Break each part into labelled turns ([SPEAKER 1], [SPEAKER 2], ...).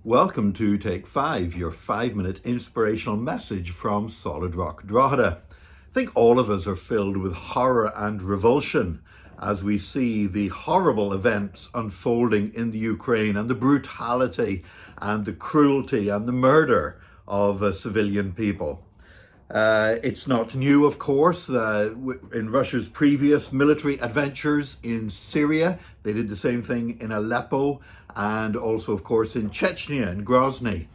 [SPEAKER 1] Welcome to Take 5, your 5-minute inspirational message from Solid Rock Drogheda. I think all of us are filled with horror and revulsion as we see the horrible events unfolding in the Ukraine and the brutality and the cruelty and the murder of civilian people. It's not new, of course. In Russia's previous military adventures in Syria, they did the same thing in Aleppo and also, of course, in Chechnya and Grozny.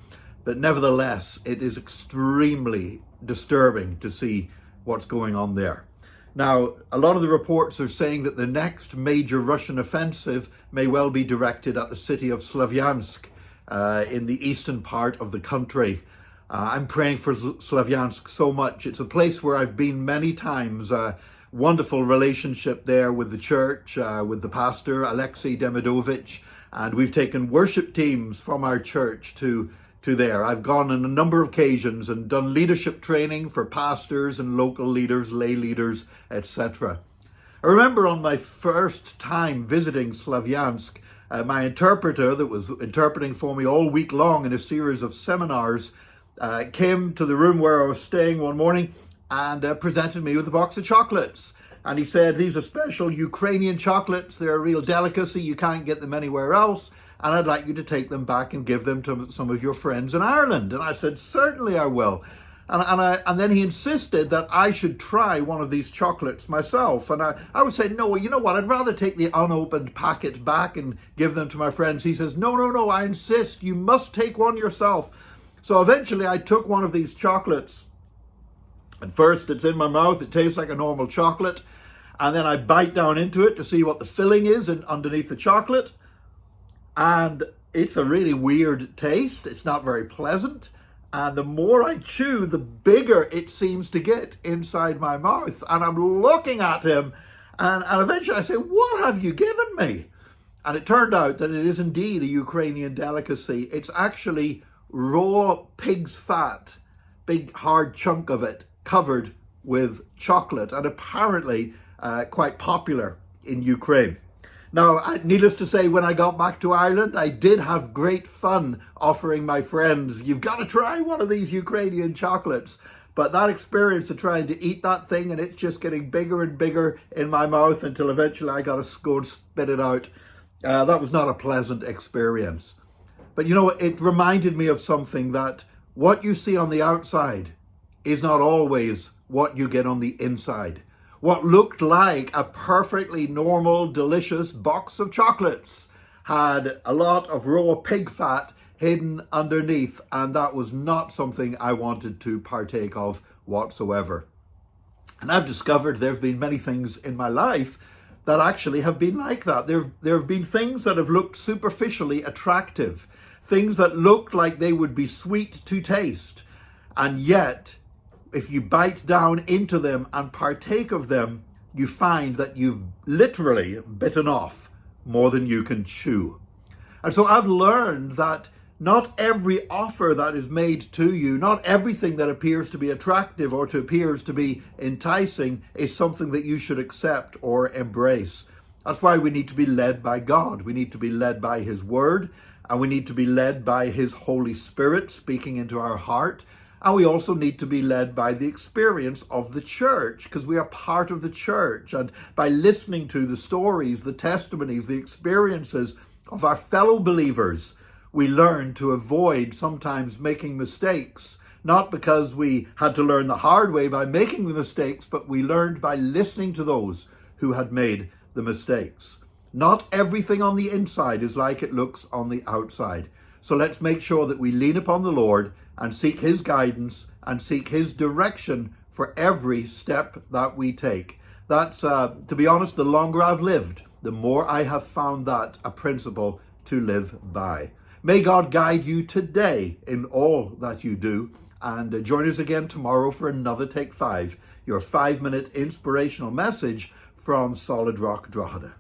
[SPEAKER 1] But nevertheless, it is extremely disturbing to see what's going on there. Now, a lot of the reports are saying that the next major Russian offensive may well be directed at the city of Slavyansk in the eastern part of the country. I'm praying for Slavyansk so much. It's a place where I've been many times. Wonderful relationship there with the church, with the pastor, Alexei Demidovich, and we've taken worship teams from our church to there. I've gone on a number of occasions and done leadership training for pastors and local leaders, lay leaders, etc. I remember on my first time visiting Slavyansk, my interpreter that was interpreting for me all week long in a series of seminars came to the room where I was staying one morning and presented me with a box of chocolates. And he said, these are special Ukrainian chocolates. They're a real delicacy. You can't get them anywhere else. And I'd like you to take them back and give them to some of your friends in Ireland. And I said, certainly I will. And then he insisted that I should try one of these chocolates myself. And I would say, no, you know what? I'd rather take the unopened packet back and give them to my friends. He says, no, I insist. You must take one yourself. So eventually I took one of these chocolates. At first it's in my mouth, it tastes like a normal chocolate. And then I bite down into it to see what the filling is underneath the chocolate. And it's a really weird taste. It's not very pleasant. And the more I chew, the bigger it seems to get inside my mouth. And I'm looking at him and eventually I say, what have you given me? And it turned out that it is indeed a Ukrainian delicacy. It's actually raw pig's fat, big hard chunk of it covered with chocolate, and apparently quite popular in Ukraine. Now, needless to say, when I got back to Ireland, I did have great fun offering my friends, you've got to try one of these Ukrainian chocolates. But that experience of trying to eat that thing and it's just getting bigger and bigger in my mouth until eventually I got to go and spit it out, that was not a pleasant experience. But you know, it reminded me of something, that what you see on the outside is not always what you get on the inside. What looked like a perfectly normal, delicious box of chocolates had a lot of raw pig fat hidden underneath, and that was not something I wanted to partake of whatsoever. And I've discovered there have been many things in my life that actually have been like that. There have been things that have looked superficially attractive, things that looked like they would be sweet to taste, and yet if you bite down into them and partake of them, you find that you've literally bitten off more than you can chew. And so I've learned that not every offer that is made to you, not everything that appears to be attractive or appears to be enticing is something that you should accept or embrace. That's why we need to be led by God. We need to be led by His Word, and we need to be led by His Holy Spirit speaking into our heart. And we also need to be led by the experience of the church, because we are part of the church. And by listening to the stories, the testimonies, the experiences of our fellow believers, we learn to avoid sometimes making mistakes, not because we had to learn the hard way by making the mistakes, but we learned by listening to those who had made the mistakes. Not everything on the inside is like it looks on the outside. So let's make sure that we lean upon the Lord and seek His guidance and seek His direction for every step that we take. That's, to be honest, the longer I've lived, the more I have found that a principle to live by. May God guide you today in all that you do, and join us again tomorrow for another Take 5, your 5-minute inspirational message from Solid Rock Drogheda.